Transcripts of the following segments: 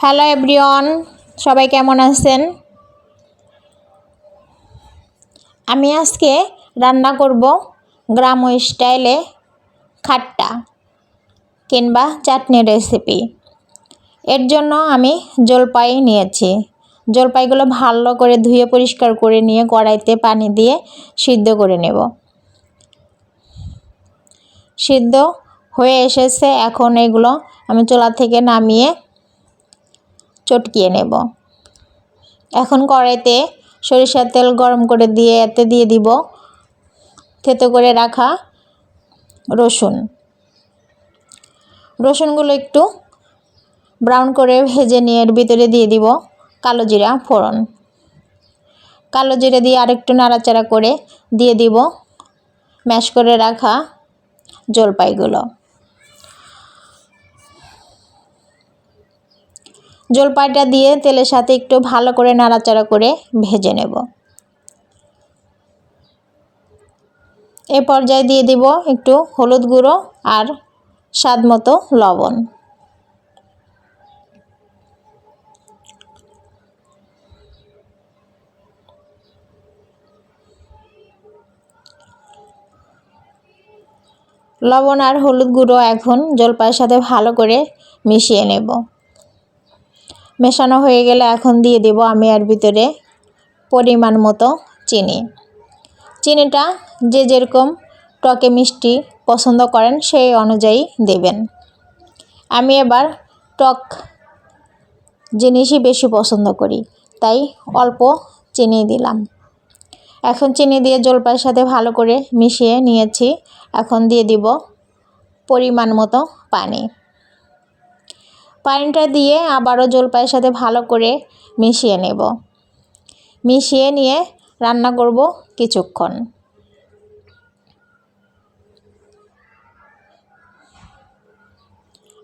Hello everyone, সবাই কেমন আছেন? আমি আজকে রান্না করব গ্রাম্য স্টাইলে খাট্টা কিংবা চাটনি রেসিপি। এর জন্য আমি জলপাই নিয়েছি। জলপাইগুলো ভালো করে ধুয়ে পরিষ্কার করে নিয়ে কড়াইতে পানি দিয়ে সিদ্ধ করে নেব। সিদ্ধ হয়ে এসেছে, এখন এগুলো আমি চুলা থেকে নামিয়ে চটকিয়ে নেব। এখন কড়াইতে সরিষার তেল গরম করে দিয়ে এতে দিয়ে দিব থেতো করে রাখা রসুনগুলো একটু ব্রাউন করে ভেজে নিয়ে এর ভিতরে দিয়ে দিব কালো জিরা ফোড়ন। কালো জিরা দিয়ে আরেকটু নাড়াচাড়া করে দিয়ে দিব ম্যাশ করে রাখা জলপাইটা দিয়ে তেলের সাথে একটু ভালো করে নাড়াচাড়া করে ভেজে নেব। এ পর্যায়ে দিয়ে দিব একটু হলুদ গুঁড়ো আর স্বাদ মতো লবণ। লবণ আর হলুদ গুঁড়ো এখন জলপাইয়ের সাথে ভালো করে মিশিয়ে নেব। মেশানো হয়ে গেলে এখন দিয়ে দেব আমি এর ভিতরে পরিমাণ মতো চিনি। চিনিটা যে যেরকম টকে মিষ্টি পছন্দ করেন সেই অনুযায়ী দেবেন। আমি এবার টক জিনিসই বেশি পছন্দ করি, তাই অল্প চিনি দিলাম। এখন চিনি দিয়ে জলপাইয়ের সাথে ভালো করে মিশিয়ে নিয়েছি। এখন দিয়ে দিব পরিমাণ মতো পানিটা দিয়ে আবারও জলপাইয়ের সাথে ভালো করে মিশিয়ে নেব। মিশিয়ে নিয়ে রান্না করব কিছুক্ষণ।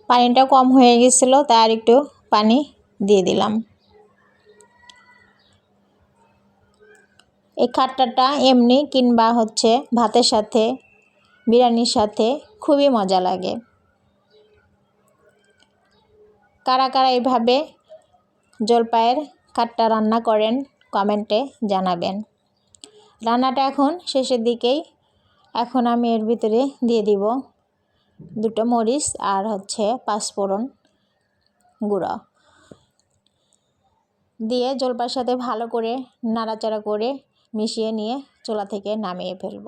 পানিটা কম হয়ে গেছিল, তাই আর একটু পানি দিয়ে দিলাম। এই খাট্টাটা এমনি কিংবা ভাতের সাথে, বিরিয়ানির সাথে খুবই মজা লাগে। কারা কারা এইভাবে জলপাইয়ের খাট্টা রান্না করেন কমেন্টে জানাবেন। রান্নাটা এখন শেষের দিকেই। এখন আমি এর ভিতরে দিয়ে দিব দুটো মরিচ আর পাঁচফোড়ন গুঁড়ো দিয়ে জলপাইয়ের সাথে ভালো করে নাড়াচাড়া করে মিশিয়ে নিয়ে চুলা থেকে নামিয়ে ফেলব।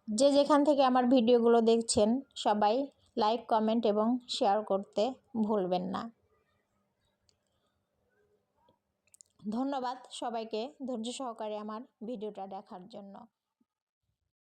যে যেখান থেকে আমার ভিডিওগুলো দেখছেন সবাই লাইক, কমেন্ট এবং শেয়ার করতে ভুলবেন না। ধন্যবাদ সবাইকে ধৈর্য সহকারে আমার ভিডিওটা দেখার জন্য।